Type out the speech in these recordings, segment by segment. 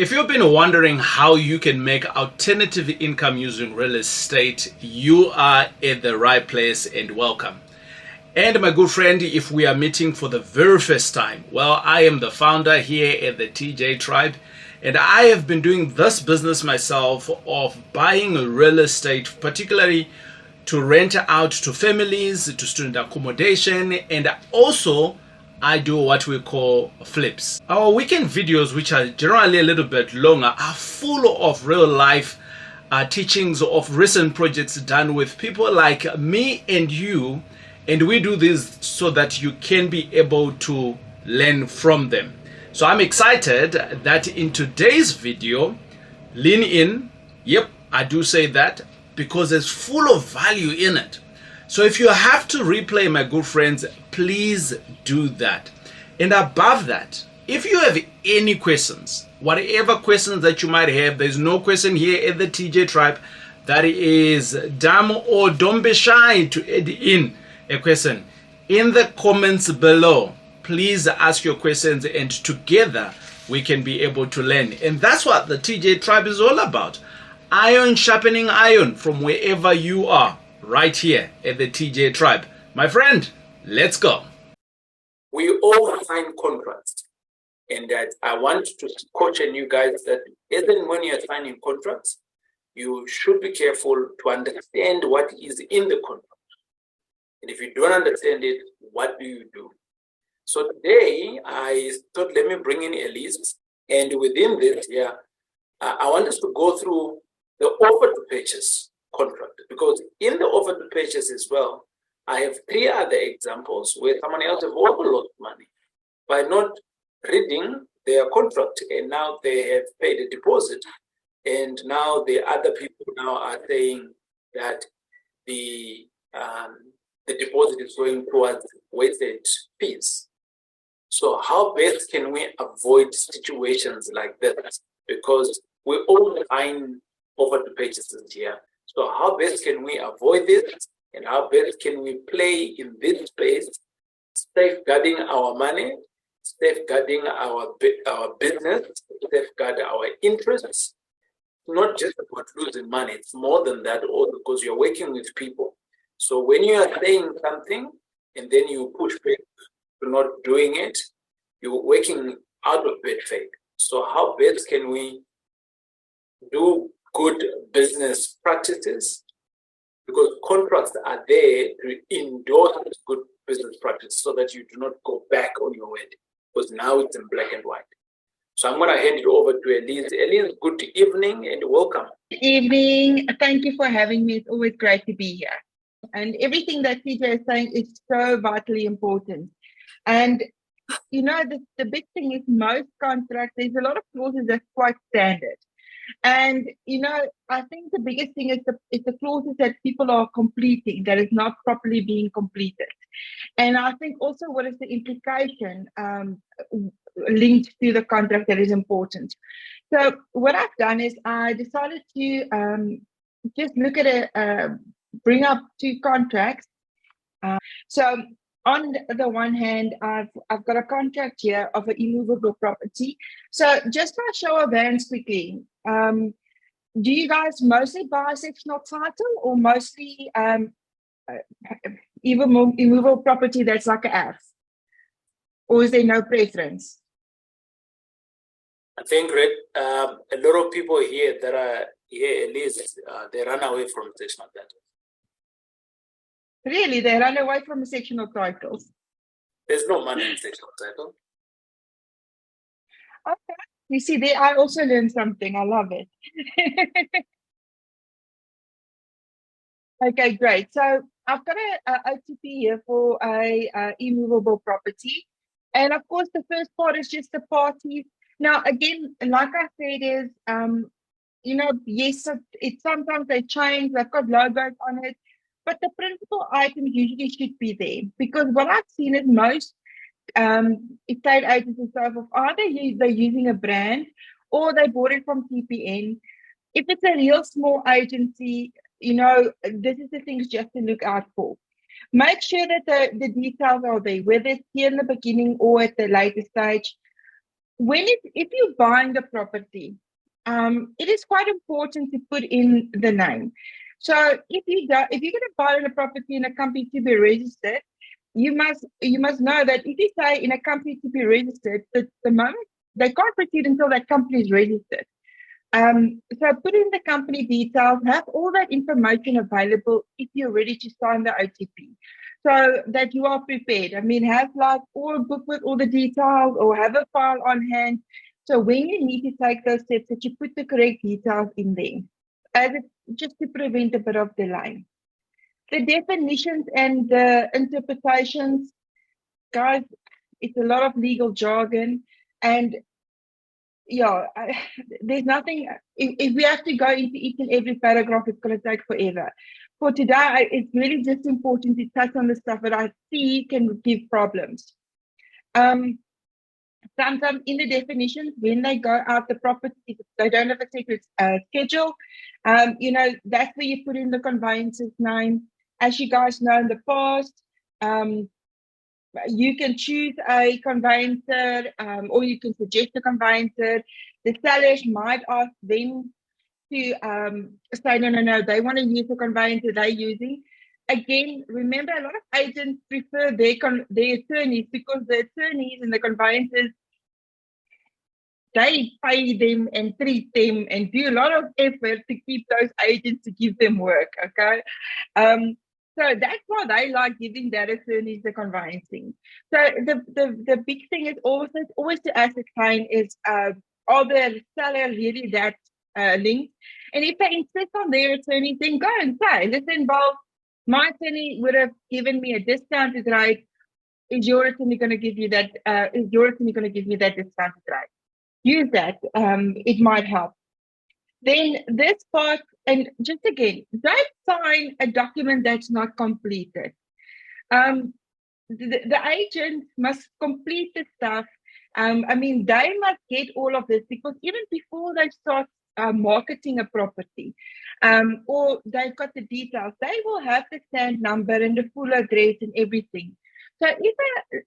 If you've been wondering how you can make alternative income using real estate, you are at the right place and welcome. And my good friend, if we are meeting for the very first time, well, I am the founder here at the TJ Tribe, and I have been doing this business myself of buying real estate, particularly to rent out to families, to student accommodation, and also I do what we call flips. Our weekend videos, which are generally a little bit longer, are full of real life teachings of recent projects done with people like me and you, and we do this so that you can be able to learn from them. So I'm excited that in today's video, lean in. Yep, I do say that because it's full of value in it. So if you have to replay, my good friends, please do that. And above that, if you have any questions, whatever questions that you might have, there's no question here at the TJ Tribe that is dumb, or don't be shy to add in a question in the comments below. Please ask your questions and together we can be able to learn. And that's what the TJ Tribe is all about. Iron sharpening iron from wherever you are, right here at the TJ Tribe. My friend, let's go. We all sign contracts, and that I want to caution you guys that even when you're signing contracts, you should be careful to understand what is in the contract. And if you don't understand it, what do you do? So today, I thought let me bring in a list, and within this, I want us to go through the offer to purchase contract, because in the offer to purchase as well, I have 3 other examples where someone else have also lost money by not reading their contract, and now they have paid a deposit, and now the other people now are saying that the deposit is going towards wasted fees. So how best can we avoid situations like that? Because we all find offer to purchases here. So how best can we avoid this, and how best can we play in this space, safeguarding our money, safeguarding our business, safeguard our interests? Not just about losing money, it's more than that, also because you're working with people. So when you are saying something and then you push back to not doing it, you're working out of bad faith. So how best can we do good business practices? Because contracts are there to endorse good business practice so that you do not go back on your word, because now it's in black and white. So I'm going to hand it over to Elise. Elise, good evening and welcome. Good evening. Thank you for having me. It's always great to be here. And everything that TJ is saying is so vitally important. And, you know, the big thing is most contracts, there's a lot of clauses that's quite standard. And, you know, I think the biggest thing is the clauses that people are completing that is not properly being completed. And I think also what is the implication linked to the contract that is important. So what I've done is I decided to just look at bring up 2 contracts. So on the one hand, I've got a contract here of an immovable property. So just by show of hands quickly, do you guys mostly buy sectional title or mostly immovable property that's like an F? Or is there no preference? I think, Rick, a lot of people here that are here, at least, they run away from sectional title. Really? They run away from sectional titles? There's no money in sectional title. Okay. You see, there I also learned something. I love it. Okay, great. So I've got a OTP here for a immovable property. And of course, the first part is just the parties. Now, again, like I said, is, you know, yes, it's sometimes they change, they've got logos on it, but the principal items usually should be there, because what I've seen is most estate agents and so forth, either they're using a brand or they bought it from TPN. If it's a real small agency, you know, this is the things just to look out for. Make sure that the details are there, whether it's here in the beginning or at the later stage. if you're buying the property, it is quite important to put in the name. So if you're going to buy a property in a company to be registered, you must know that if you say in a company to be registered, the moment they can't proceed until that company is registered. So put in the company details, have all that information available if you're ready to sign the OTP, so that you are prepared. I mean, have like all a book with all the details or have a file on hand. So when you need to take those steps, that you put the correct details in there, as it, just to prevent a bit of delay. The definitions and the interpretations, guys, it's a lot of legal jargon, and yeah, there's nothing. If we have to go into each and every paragraph, it's going to take forever. For today, it's really just important to touch on the stuff that I see can give problems. Sometimes in the definitions, when they go out the property, if they don't have a secret schedule, that's where you put in the conveyance's name. As you guys know in the past, you can choose a conveyancer, or you can suggest a conveyancer. The sellers might ask them to say, no, they want to use the conveyancer they're using. Again, remember, a lot of agents prefer their attorneys, because the attorneys and the conveyancers, they pay them and treat them and do a lot of effort to keep those agents, to give them work, okay? So that's why they like giving their attorneys the conveyancing. So the big thing is always to ascertain is, are the seller really that linked? And if they insist on their attorney, then go and say, listen, Bob, my attorney would have given me a discounted rate. Is your attorney going to give you that? Is your attorney going to give me that discounted rate? Use that. It might help. Then this part, and just again, don't sign a document that's not completed. The agent must complete the stuff. I mean, they must get all of this, because even before they start marketing a property, or they've got the details, they will have the stand number and the full address and everything. So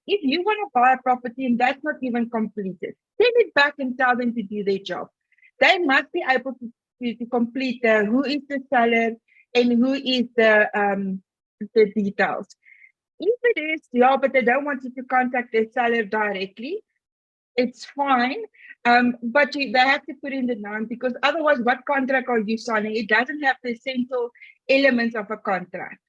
if you want to buy a property and that's not even completed, send it back and tell them to do their job. They must be able to complete who is the seller and who is the details. If it is, yeah, but they don't want you to contact the seller directly, it's fine. But they have to put in the name, because otherwise, what contract are you signing? It doesn't have the essential elements of a contract.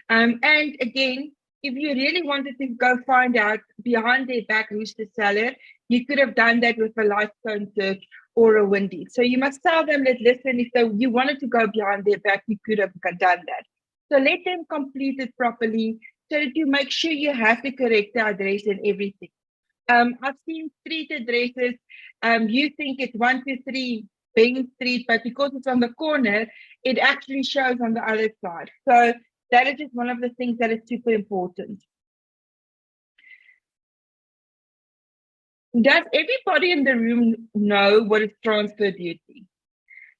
And again, if you really wanted to go find out behind their back who's the seller, you could have done that with a live phone search or a windy. So you must tell them that, listen, if you wanted to go behind their back, you could have done that. So let them complete it properly, so that you make sure you have the correct address and everything. I've seen street addresses. You think it's 123 Bain Street, but because it's on the corner, it actually shows on the other side. So that is just one of the things that is super important. Does everybody in the room know what is transfer duty?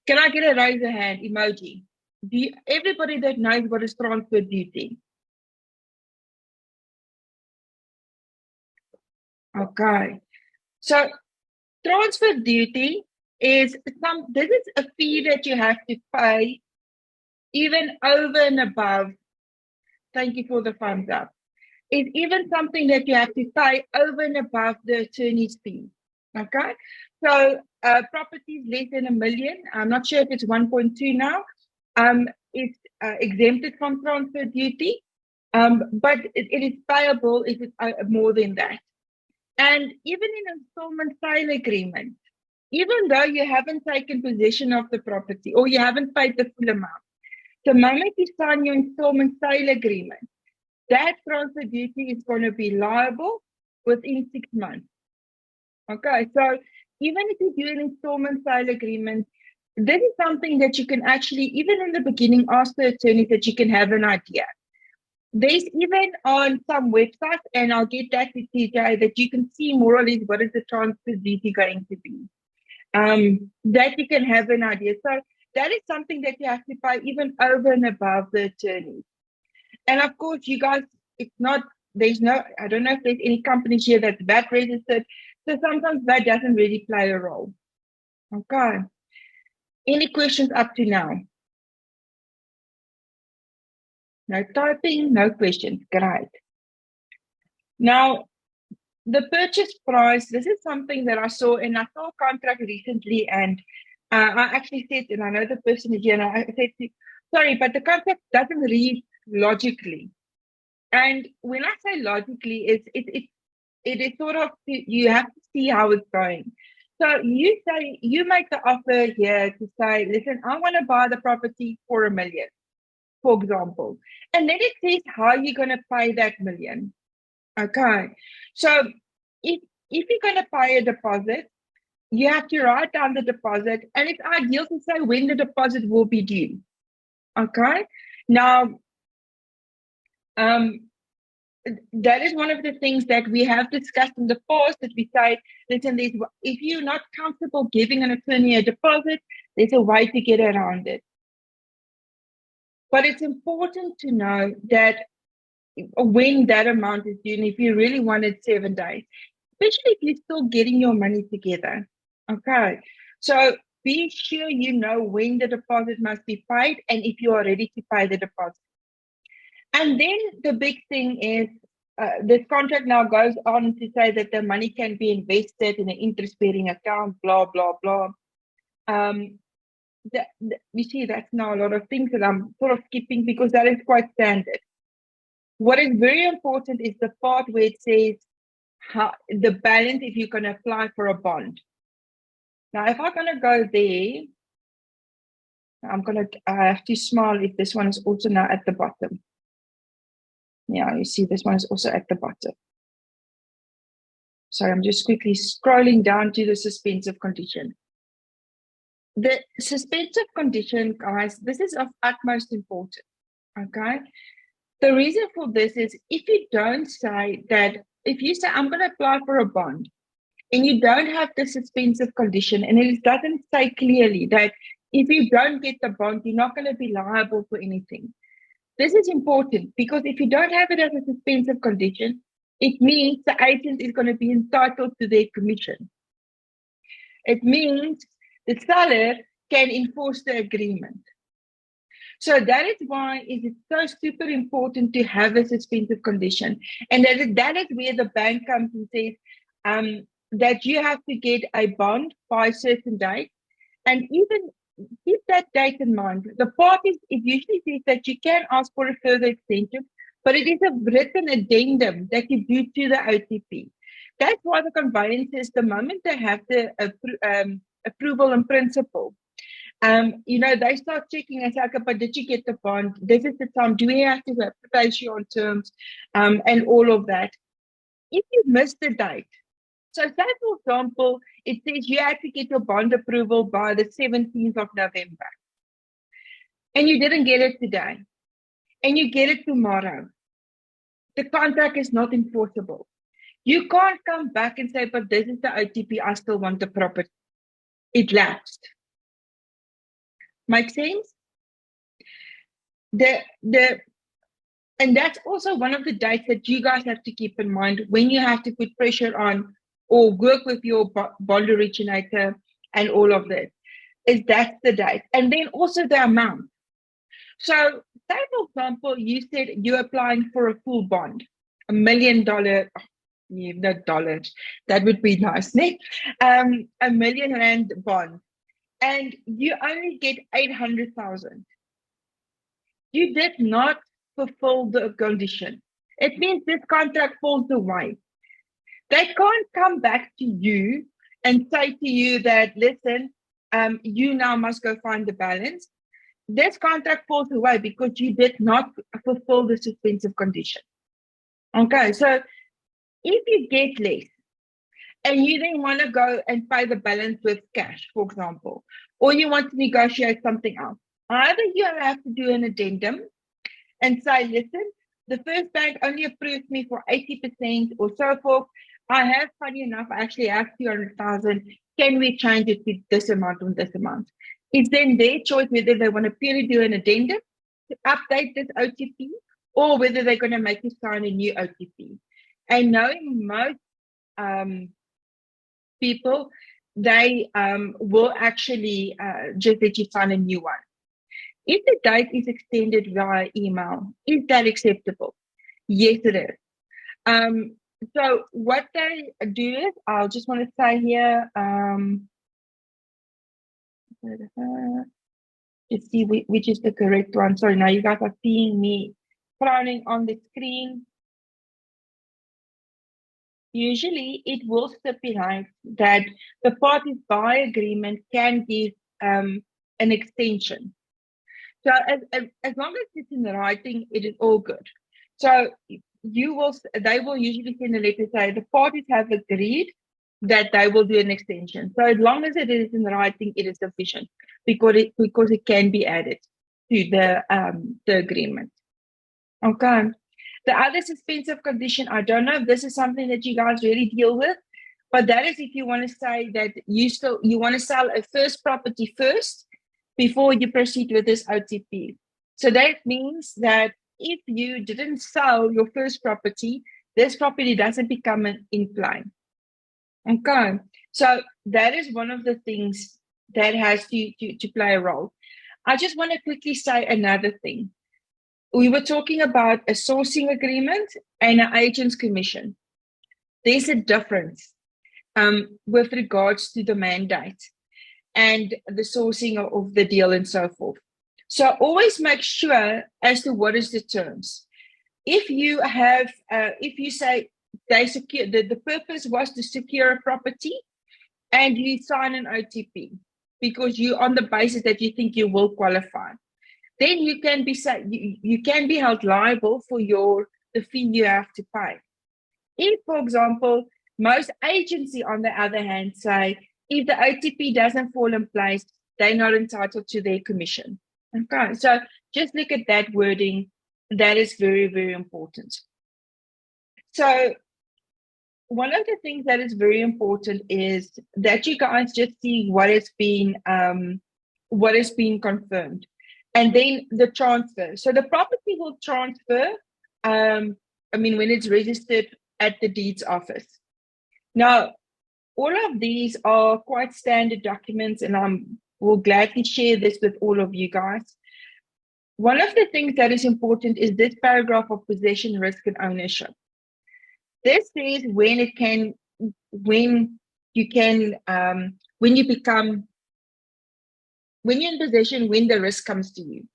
Can I get a raise a hand emoji? Everybody that knows what is transfer duty? Okay. So transfer duty is this is a fee that you have to pay even over and above. Thank you for the thumbs up. It's even something that you have to pay over and above the attorney's fee. Okay. So properties less than $1 million, I'm not sure if it's 1.2 now, it's exempted from transfer duty, but it is payable if it's more than that. And even in installment sale agreement, even though you haven't taken possession of the property or you haven't paid the full amount, the moment you sign your installment sale agreement, that transfer duty is going to be liable within 6 months. Okay, so even if you do an installment sale agreement, this is something that you can actually, even in the beginning, ask the attorney that you can have an idea. There's even on some websites, and I'll get that to TJ, that you can see more or less what is the transfer duty going to be. That you can have an idea. So that is something that you have to pay even over and above the attorney. And of course, you guys, it's not, I don't know if there's any companies here that's VAT registered. So sometimes that doesn't really play a role. Okay. Any questions up to now? No typing, no questions. Great. Now, the purchase price, this is something that I saw in a contract recently, and I actually said, and I know the person is here, and I said, sorry, but the contract doesn't read logically. And when I say logically, it is sort of, you have to see how it's going. So you say, you make the offer here to say, listen, I want to buy the property for $1 million, for example. And then it says how you're going to pay that $1 million. Okay. So if you're going to pay a deposit, you have to write down the deposit, and it's ideal to say when the deposit will be due. Okay. Now, that is one of the things that we have discussed in the past, that we say, listen, if you're not comfortable giving an attorney a deposit, there's a way to get around it. But it's important to know that when that amount is due, and if you really wanted 7 days, especially if you're still getting your money together. Okay. So be sure you know when the deposit must be paid and if you are ready to pay the deposit. And then the big thing is, this contract now goes on to say that the money can be invested in an interest-bearing account, blah, blah, blah. You see, that's now a lot of things that I'm sort of skipping because that is quite standard. What is very important is the part where it says the balance if you can apply for a bond. Now, if I'm going to go there, I have to smile if this one is also now at the bottom. Yeah, you see this one is also at the bottom. So I'm just quickly scrolling down to the suspensive condition. The suspensive condition, guys, this is of utmost importance, okay? The reason for this is if you don't say that, if you say, I'm going to apply for a bond, and you don't have the suspensive condition, and it doesn't say clearly that if you don't get the bond, you're not going to be liable for anything. This is important because if you don't have it as a suspensive condition, it means the agent is going to be entitled to their commission. It means the seller can enforce the agreement. So that is why it is so super important to have a suspensive condition. And that is where the bank comes and says that you have to get a bond by a certain date. And even keep that date in mind. The parties, it usually says that you can ask for a further extension, but it is a written addendum that you do to the OTP. That's why the conveyancers, the moment they have the approval in principle, they start checking and say, okay, but did you get the bond? This is the time. Do we have to place you on terms? And all of that. If you miss the date, so say, for example, it says you have to get your bond approval by the 17th of November, and you didn't get it today, and you get it tomorrow, the contract is not enforceable. You can't come back and say, but this is the OTP, I still want the property. It lapsed. Make sense? And that's also one of the dates that you guys have to keep in mind when you have to put pressure on or work with your bond originator and all of this, is that's the date. And then also the amount. So say, for example, you said you're applying for a full bond, $1 million, not dollars, that would be nice, né? $1 million bond, and you only get 800,000. You did not fulfill the condition. It means this contract falls away. They can't come back to you and say to you that, listen, you now must go find the balance. This contract falls away because you did not fulfill the suspensive condition. Okay, so if you get less and you then want to go and pay the balance with cash, for example, or you want to negotiate something else, either you have to do an addendum and say, listen, the first bank only approved me for 80% or so forth. I have, funny enough, I actually have 200,000. Can we change it to this amount or this amount? It's then their choice whether they want to purely do an addendum to update this OTP or whether they're going to make you sign a new OTP. And knowing most people, they will actually just let you sign a new one. If the date is extended via email, is that acceptable? Yes, it is. So what they do is, I'll just want to say here, let's see which is the correct one. Sorry, now you guys are seeing me frowning on the screen. Usually it will stipulate that the parties by agreement can give an extension. So as long as it's in writing, it is all good. So they will usually send a letter say the parties have agreed that they will do an extension. So as long as it is in writing, it is sufficient because it can be added to the agreement. Okay. The other suspensive condition, I don't know if this is something that you guys really deal with, but that is if you want to say that you want to sell a first property first before you proceed with this OTP. So that means that if you didn't sell your first property, this property doesn't become in play. Okay, so that is one of the things that has to play a role. I just want to quickly say another thing. We were talking about a sourcing agreement and an agent's commission. There's a difference with regards to the mandate and the sourcing of the deal and so forth. So always make sure as to what is the terms. If you have, if you say they secure, the purpose was to secure a property and you sign an OTP because you on the basis that you think you will qualify, then you can be held liable for the fee you have to pay. If, for example, most agency on the other hand say if the OTP doesn't fall in place, they're not entitled to their commission. Okay, so just look at that wording. That is very, very important. So one of the things that is very important is that you guys just see what has been confirmed. And then the transfer. So the property will transfer, when it's registered at the deeds office. Now, all of these are quite standard documents, and I will gladly share this with all of you guys. One of the things that is important is this paragraph of possession, risk, and ownership. This says when you're in possession, when the risk comes to you.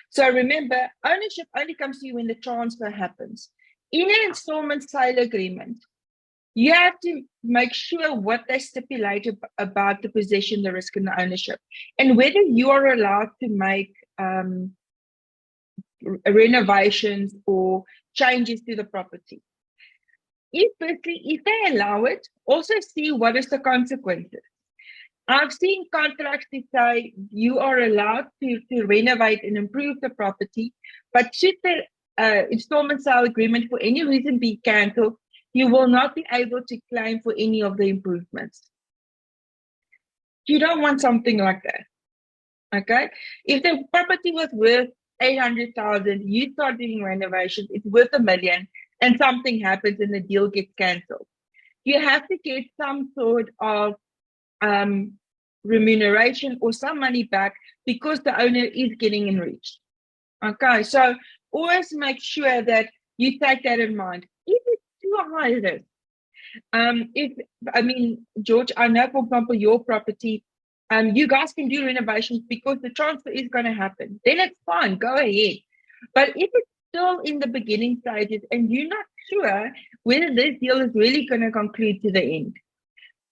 So remember, ownership only comes to you when the transfer happens. In an installment sale agreement, you have to make sure what they stipulate about the possession, the risk, and the ownership, and whether you are allowed to make renovations or changes to the property. If they allow it, also see what is the consequences. I've seen contracts that say you are allowed to renovate and improve the property, but should the installment sale agreement for any reason be cancelled, you will not be able to claim for any of the improvements. You don't want something like that. Okay? If the property was worth 800,000, you start doing renovations, it's worth $1 million, and something happens and the deal gets cancelled. You have to get some sort of remuneration or some money back because the owner is getting enriched. Okay, so always make sure that you take that in mind. If it's too high risk, George, I know, for example, your property, you guys can do renovations because the transfer is going to happen. Then it's fine, go ahead. But if it's still in the beginning stages and you're not sure whether this deal is really going to conclude to the end,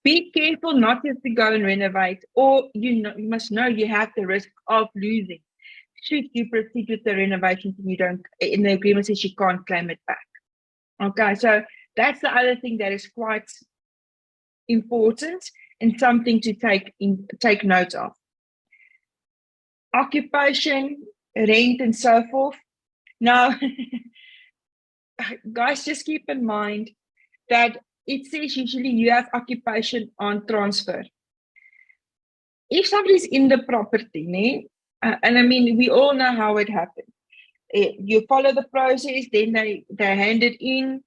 be careful not just to go and renovate, or you must know you have the risk of losing. Should you proceed with the renovations and you don't, in the agreement says you can't claim it back. Okay, so that's the other thing that is quite important and something to take note of. Occupation, rent, and so forth. Now, guys, just keep in mind that it says usually you have occupation on transfer. If somebody's in the property, and we all know how it happens. You follow the process, then they hand it in.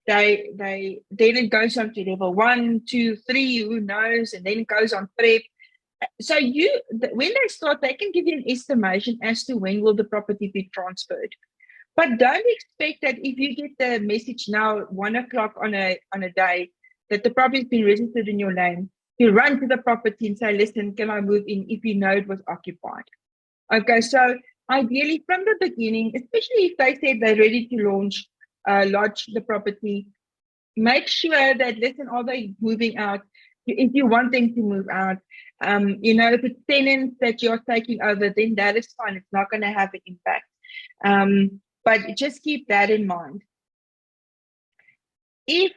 then it goes on to level 1, 2, 3, who knows, and then it goes on prep. So when they start, they can give you an estimation as to when will the property be transferred. But don't expect that if you get the message now 1 o'clock on a day that the property's been registered in your name, you run to the property and say, listen, can I move in, if you know it was occupied. Okay, so ideally from the beginning, especially if they said they're ready to lodge the property, make sure that, listen, are they moving out? If you want them to move out, if it's tenants that you're taking over, then that is fine. It's not going to have an impact. But just keep that in mind. If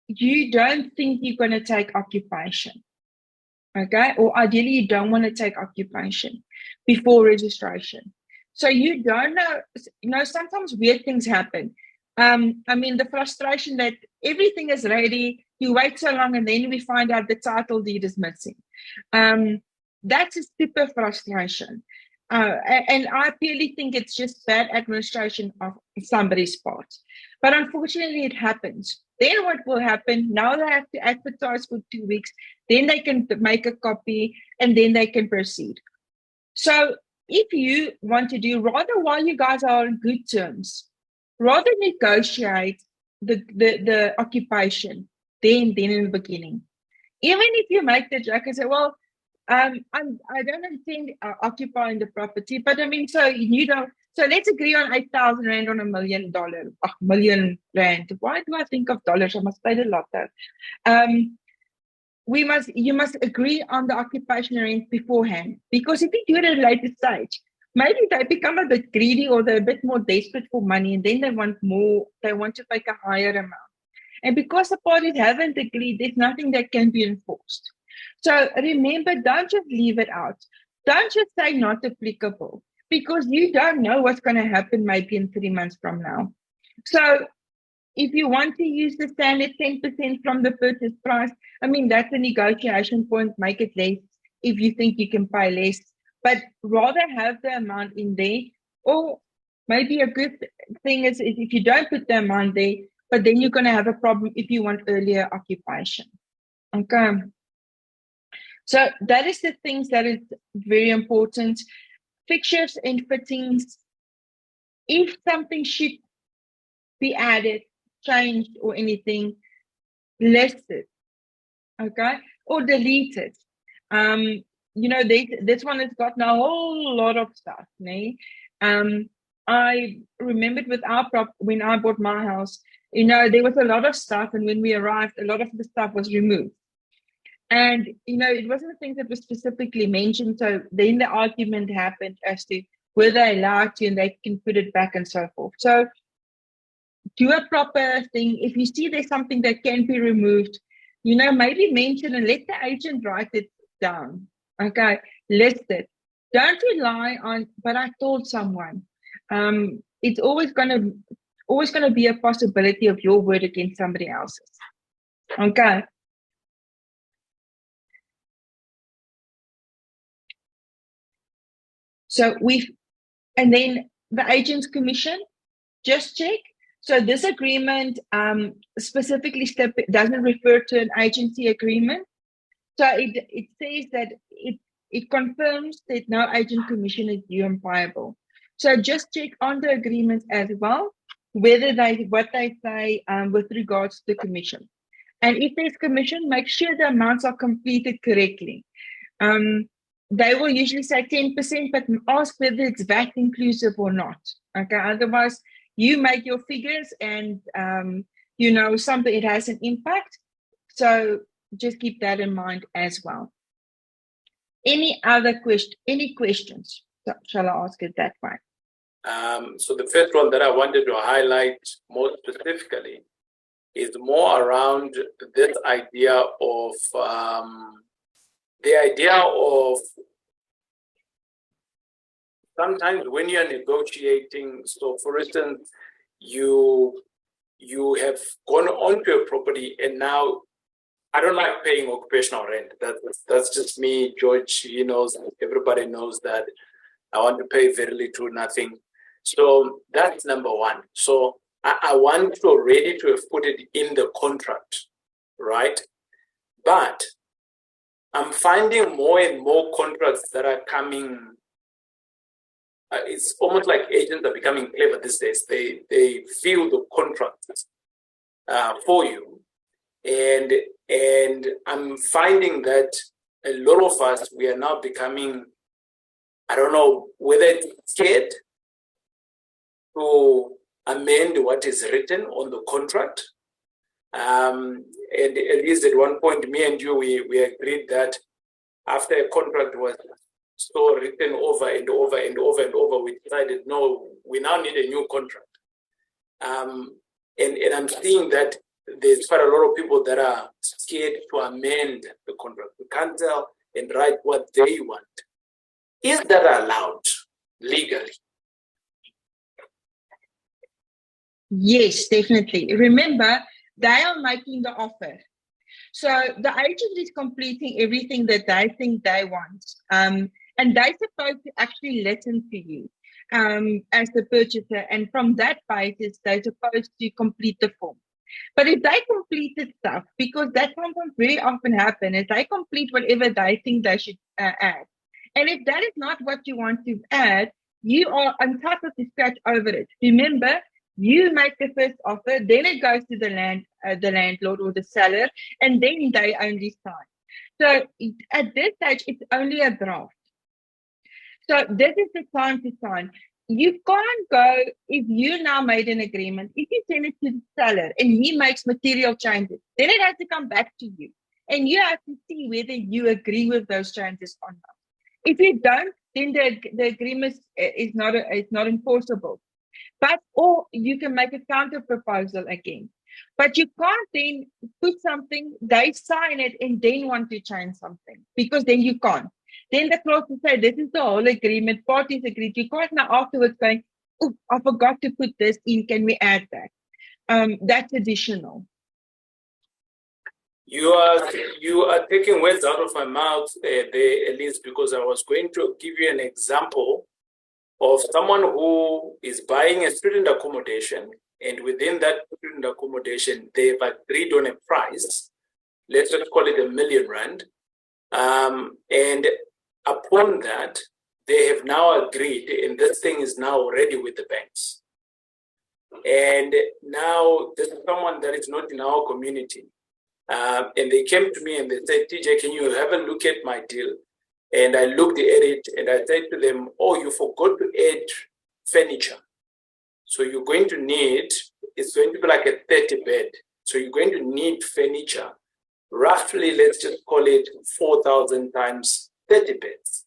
you don't think you're going to take occupation, okay, or ideally you don't want to take occupation before registration, so you don't know, sometimes weird things happen. The frustration that everything is ready, you wait so long, and then we find out the title deed is missing. That's a super frustration. And I purely think it's just bad administration of somebody's part. But unfortunately, it happens. Then what will happen? Now they have to advertise for 2 weeks. Then they can make a copy, and then they can proceed. So if you want to do, rather while you guys are on good terms, rather negotiate the occupation then in the beginning. Even if you make the joke and say, well, I don't intend occupying the property, but so let's agree on 8,000 Rand on $1 million Rand. Why do I think of dollars? I must pay the lot though. You must agree on the occupation rent beforehand, because if you do it at a later stage, maybe they become a bit greedy, or they're a bit more desperate for money, and then they want more, they want to take a higher amount. And because the parties haven't agreed, there's nothing that can be enforced. So remember, don't just leave it out. Don't just say not applicable, because you don't know what's going to happen maybe in 3 months from now. So if you want to use the standard 10% from the purchase price, that's a negotiation point. Make it less if you think you can pay less, but rather have the amount in there. Or maybe a good thing is if you don't put the amount there, but then you're going to have a problem if you want earlier occupation. Okay. So that is the things that is very important. Fixtures and fittings. If something should be added, changed, or anything, list it, okay, or delete it. This one has gotten a whole lot of stuff. I remembered with when I bought my house, there was a lot of stuff, and when we arrived, a lot of the stuff was removed. And, it wasn't things that were specifically mentioned. So then the argument happened as to whether they allowed to and they can put it back and so forth. So do a proper thing. If you see there's something that can be removed, maybe mention and let the agent write it down. Okay, list it. Don't rely on, but I told someone. It's always gonna be a possibility of your word against somebody else's. Okay. So and then the agent's commission, just check. So this agreement specifically doesn't refer to an agency agreement. So it says that it confirms that no agent commission is due and payable. So just check on the agreements as well, whether what they say with regards to the commission. And if there's commission, make sure the amounts are completed correctly. They will usually say 10%, but ask whether it's VAT inclusive or not. Okay, otherwise you make your figures and something, it has an impact. So just keep that in mind as well. Any questions? So, shall I ask it that way? So the first one that I wanted to highlight more specifically is more around this idea of sometimes when you're negotiating, so for instance, you have gone onto a property and now I don't like paying occupational rent. That's just me, George. He knows, everybody knows that I want to pay very little, nothing. So that's number one. So I want to already to have put it in the contract, right? But I'm finding more and more contracts that are coming. It's almost like agents are becoming clever these days. They fill the contract for you, and I'm finding that a lot of us, we are now becoming, I don't know whether it's scared to amend what is written on the contract. And at least at one point, me and you, we agreed that after a contract was so written over and over and over and over, we decided, no, we now need a new contract. And I'm seeing that there's quite a lot of people that are scared to amend the contract, to cancel and write what they want. Is that allowed legally? Yes, definitely. Remember, they are making the offer. So the agent is completing everything that they think they want. And they're supposed to actually listen to you as the purchaser. And from that basis, they're supposed to complete the form. But if they completed stuff, because that sometimes very often happen, is they complete whatever they think they should add. And if that is not what you want to add, you are entitled to scratch over it. Remember, you make the first offer, then it goes to the landlord or the seller, and then they only sign. So at this stage, it's only a draft. So this is the time to sign. You can't go, if you now made an agreement, if you send it to the seller and he makes material changes, then it has to come back to you. And you have to see whether you agree with those changes or not. If you don't, then the agreement is not enforceable. Or you can make a counter proposal again. But you can't then put something, they sign it and then want to change something, because then you can't. Then the clause will say, this is the whole agreement, parties agreed. You can't now afterwards going, oh, I forgot to put this in, can we add that? That's additional. You are taking words out of my mouth there, Elise, because I was going to give you an example of someone who is buying a student accommodation, and within that student accommodation, they've agreed on a price. Let's just call it R1 million. And upon that, they have now agreed, and this thing is now already with the banks. And now this is someone that is not in our community. And they came to me and they said, TJ, can you have a look at my deal? And I looked at it and I said to them, oh, you forgot to add furniture. So you're going to need, it's going to be like a 30 bed. So you're going to need furniture. Roughly, let's just call it 4,000 times 30 beds.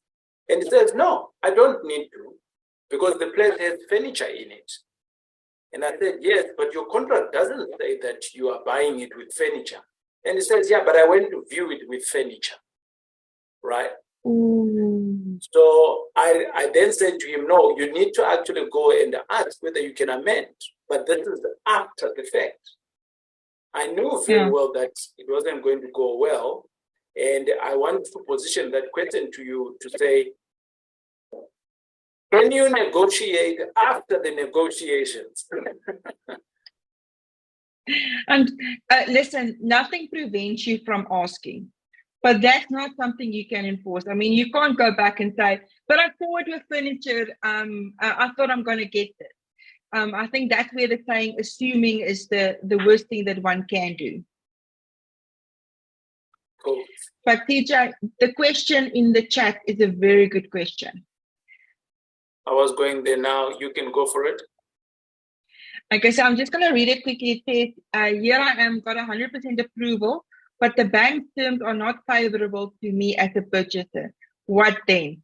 And he says, no, I don't need to, because the place has furniture in it. And I said, yes, but your contract doesn't say that you are buying it with furniture. And he says, yeah, but I went to view it with furniture, right? So I then said to him, no, you need to actually go and ask whether you can amend. But this is after the fact. I knew very well that it wasn't going to go well. And I want to position that question to you to say, can you negotiate after the negotiations? And listen, nothing prevents you from asking. But that's not something you can enforce. I mean, you can't go back and say, but I saw it with furniture. I thought I'm going to get this. I think that's where the saying assuming is the worst thing that one can do. Cool. But TJ, the question in the chat is a very good question. I was going there now. You can go for it. Okay, so I'm just going to read it quickly. It says, here I am, got 100% approval, but the bank terms are not favorable to me as a purchaser. What then?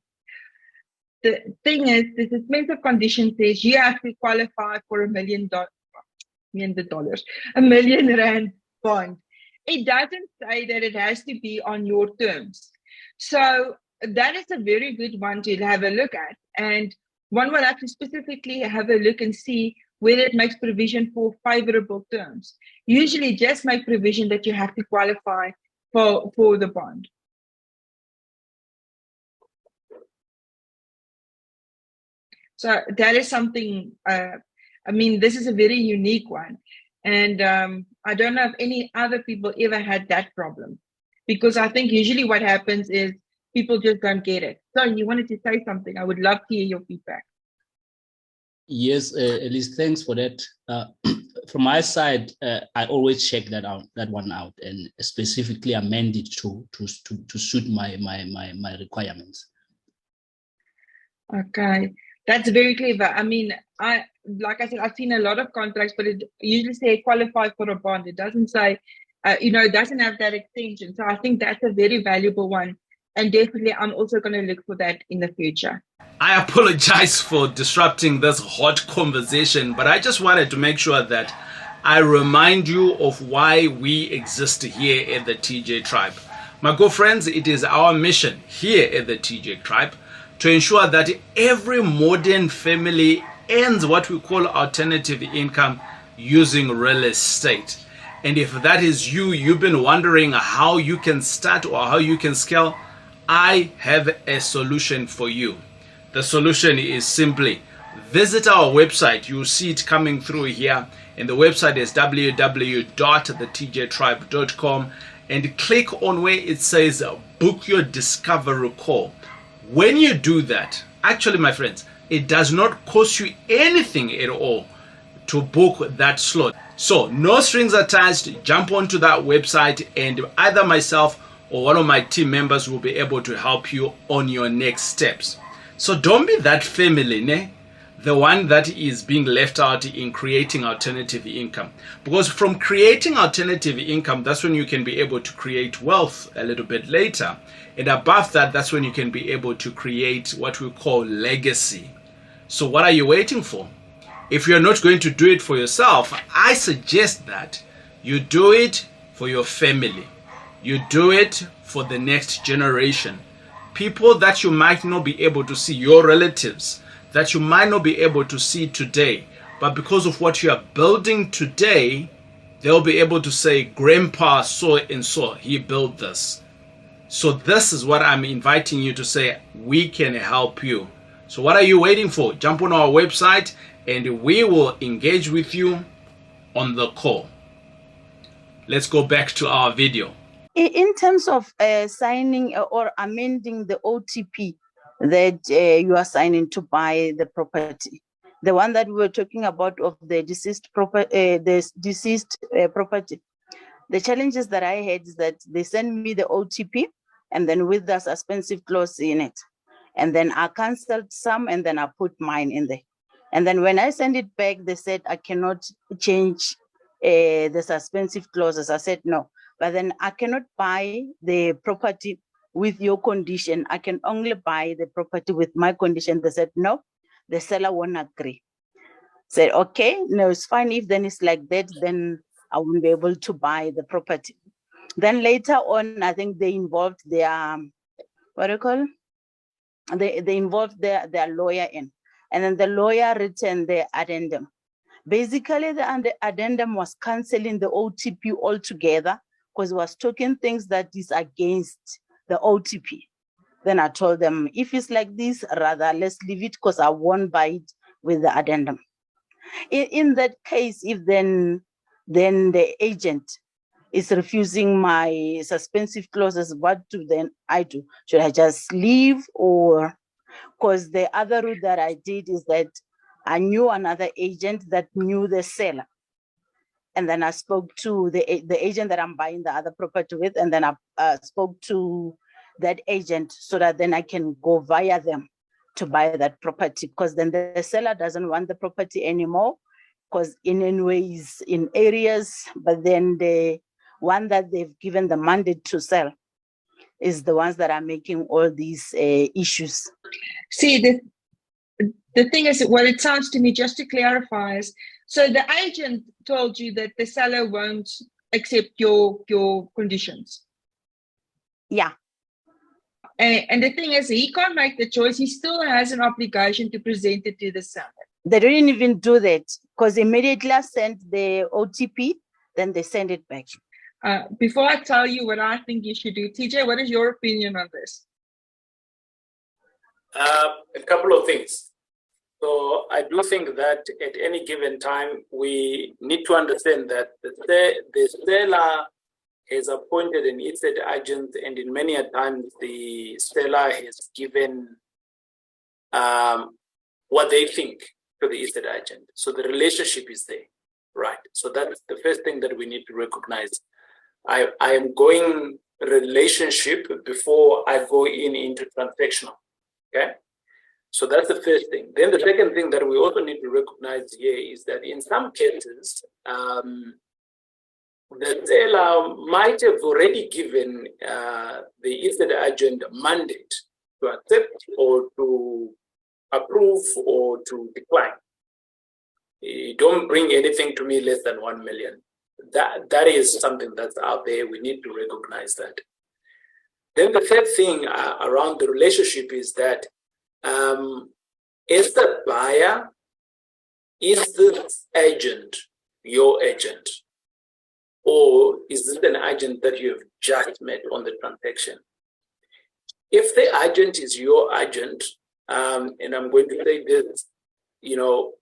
The thing is, the suspensive condition says you have to qualify for $1 million, $1 million rand bond. It doesn't say that it has to be on your terms. So that is a very good one to have a look at. And one will have to specifically have a look and see whether it makes provision for favorable terms. Usually just make provision that you have to qualify for the bond. So that is something I mean, this is a very unique one. And I don't know if any other people ever had that problem, because I think usually what happens is people just don't get it. So you wanted to say something. I would love to hear your feedback. Yes, Elise, thanks for that. From my side, I always check that one out, and specifically amend it to suit my requirements. Okay, that's very clever. I mean, like I said, I've seen a lot of contracts, but it usually say qualify for a bond. It doesn't say, it doesn't have that extension. So I think that's a very valuable one. And definitely, I'm also going to look for that in the future. I apologize for disrupting this hot conversation, but I just wanted to make sure that I remind you of why we exist here at the TJ Tribe. My good friends, it is our mission here at the TJ Tribe to ensure that every modern family earns what we call alternative income using real estate. And if that is you, you've been wondering how you can start or how you can scale, I have a solution for you. The solution is simply visit our website. You'll see it coming through here. And the website is www.thetjtribe.com, and click on where it says book your discovery call. When you do that, actually, my friends, it does not cost you anything at all to book that slot. So no strings attached. Jump onto that website, and either myself or one of my team members will be able to help you on your next steps. So don't be that family, the one that is being left out in creating alternative income. Because from creating alternative income, that's when you can be able to create wealth a little bit later. And above that, that's when you can be able to create what we call legacy. So what are you waiting for? If you're not going to do it for yourself, I suggest that you do it for your family. You do it for the next generation. People that you might not be able to see, your relatives that you might not be able to see today, but because of what you are building today, they'll be able to say, Grandpa so and so, he built this. So this is what I'm inviting you to say, we can help you. So what are you waiting for? Jump on our website and we will engage with you on the call. Let's go back to our video. In terms of signing or amending the OTP that you are signing to buy the property, the one that we were talking about of the deceased property, the challenges that I had is that they send me the OTP and then with the suspensive clause in it. And then I canceled some and then I put mine in there. And then when I send it back, they said I cannot change the suspensive clauses. I said no. But then I cannot buy the property with your condition. I can only buy the property with my condition. They said, no, the seller won't agree. Said, okay, no, it's fine. If then it's like that, then I won't be able to buy the property. Then later on, I think they involved their, they involved their lawyer in. And then the lawyer written the addendum. Basically, the addendum was canceling the OTP altogether, because it was talking things that is against the OTP. Then I told them, if it's like this, rather let's leave it because I won't buy it with the addendum. In that case, if then the agent is refusing my suspensive clauses, what do then I do? Should I just leave? Or because the other route that I did is that I knew another agent that knew the seller. And then I spoke to the agent that I'm buying the other property with, and then I spoke to that agent so that then I can go via them to buy that property, because then the seller doesn't want the property anymore, because in any ways in areas, but then the one that they've given the mandate to sell is the ones that are making all these issues. See, the thing is, what it sounds to me, just to clarify, is so the agent told you that the seller won't accept your conditions. Yeah. And the thing is, he can't make the choice. He still has an obligation to present it to the seller. They didn't even do that, because immediately I sent the OTP, then they send it back. Before I tell you what I think you should do, TJ, what is your opinion on this? A couple of things. So I do think that at any given time, we need to understand that the seller has appointed an estate agent, and in many a times the seller has given what they think to the estate agent. So the relationship is there, right? So that's the first thing that we need to recognize. I am going relationship before I go into transactional, okay? So that's the first thing. Then the second thing that we also need to recognize here is that in some cases, the seller might have already given the estate agent mandate to accept or to approve or to decline. Don't bring anything to me less than 1 million. That is something that's out there. We need to recognize that. Then the third thing around the relationship is that is the buyer, is this agent your agent? Or is this an agent that you have just met on the transaction? If the agent is your agent, and I'm going to say this, you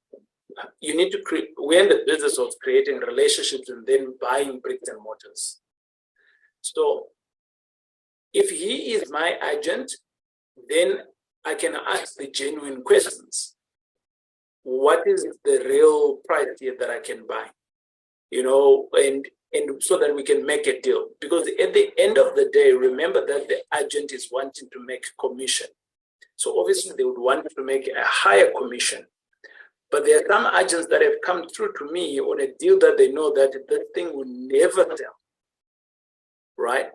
need to create, we're in the business of creating relationships and then buying bricks and mortars. So if he is my agent, then I can ask the genuine questions. What is the real price here that I can buy? And so that we can make a deal. Because at the end of the day, remember that the agent is wanting to make commission. So obviously they would want to make a higher commission. But there are some agents that have come through to me on a deal that they know that this thing will never sell, right?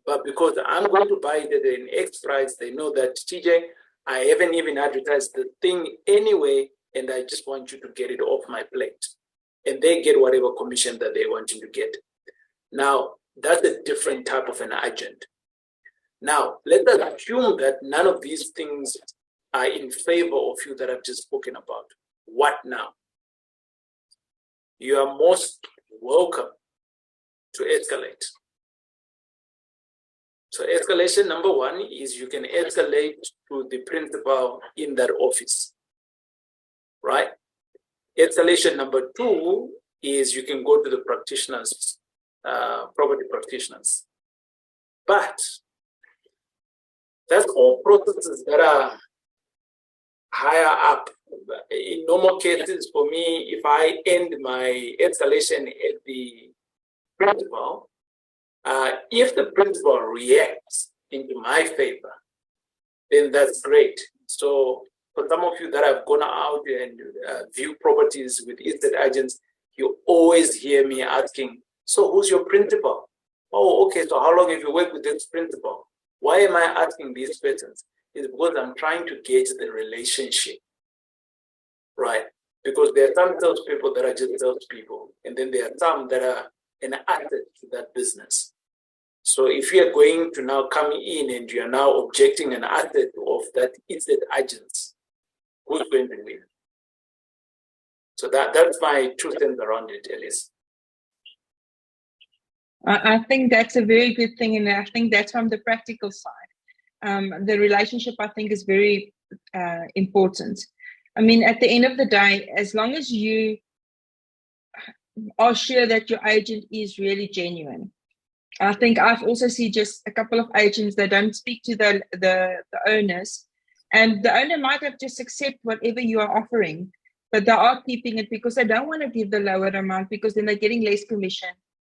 But because I'm going to buy it at an X price, they know that, TJ, I haven't even advertised the thing anyway, and I just want you to get it off my plate. And they get whatever commission that they want you to get. Now, that's a different type of an agent. Now, let us assume that none of these things are in favor of you that I've just spoken about. What now? You are most welcome to escalate. So escalation number one is you can escalate to the principal in that office, right? Escalation number two is you can go to the practitioners, property practitioners. But that's all processes that are higher up. In normal cases, for me, if I end my escalation at the principal, if the principal reacts into my favor, then that's great. So for some of you that have gone out and view properties with estate agents, you always hear me asking, so who's your principal? Oh, okay, so how long have you worked with this principal? Why am I asking these questions? It's because I'm trying to gauge the relationship, right? Because there are some salespeople that are just salespeople, and then there are some that are an asset to that business. So if you are going to now come in and you are now objecting an asset of that estate agents, who's going to win? So that's my 2 cents around it, Elise. I think that's a very good thing, and I think that's from the practical side. The relationship, I think, is very important. I mean, at the end of the day, as long as you are sure that your agent is really genuine. I think I've also seen just a couple of agents that don't speak to the owners, and the owner might have just accept whatever you are offering, but they are keeping it because they don't want to give the lower amount because then they're getting less commission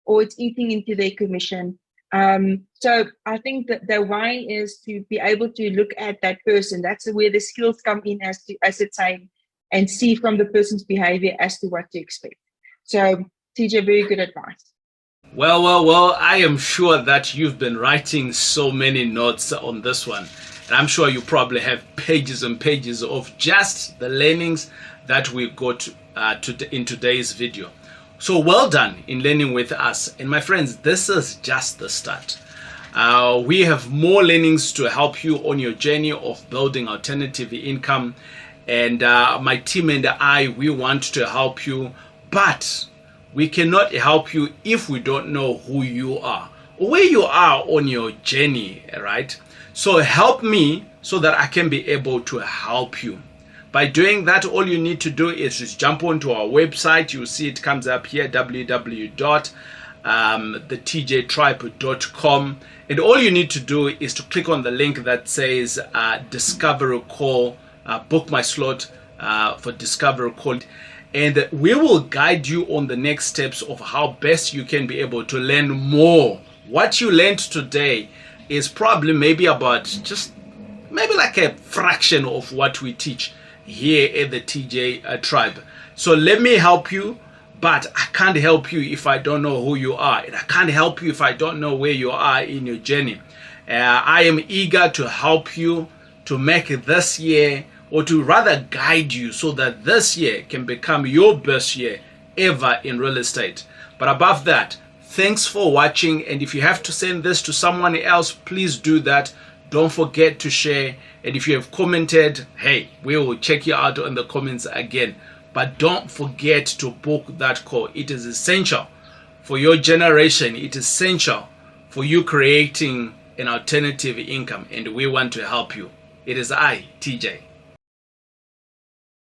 or it's eating into their commission. So I think that the why is to be able to look at that person. That's where the skills come in, as it's saying, and see from the person's behavior as to what to expect. So TJ, very good advice. Well, I am sure that you've been writing so many notes on this one. And I'm sure you probably have pages and pages of just the learnings that we got in today's video. So well done in learning with us. And my friends, this is just the start. We have more learnings to help you on your journey of building alternative income. And my team and I, we want to help you, but we cannot help you if we don't know who you are, where you are on your journey, right? So help me so that I can be able to help you. By doing that, all you need to do is just jump onto our website. You'll see it comes up here, www.thetjtribe.com. And all you need to do is to click on the link that says Discovery Call, book my slot for Discovery Call. And we will guide you on the next steps of how best you can be able to learn more. What you learned today is probably maybe about just maybe like a fraction of what we teach here at the TJ Tribe. So let me help you, but I can't help you if I don't know who you are, and I can't help you if I don't know where you are in your journey. I am eager to help you to make this year, or to rather guide you so that this year can become your best year ever in real estate. But above that, thanks for watching, and if you have to send this to someone else, please do that. Don't forget to share, and if you have commented, hey, we will check you out in the comments again. But don't forget to book that call. It is essential for your generation. It is essential for you creating an alternative income, and we want to help you. It is I, TJ.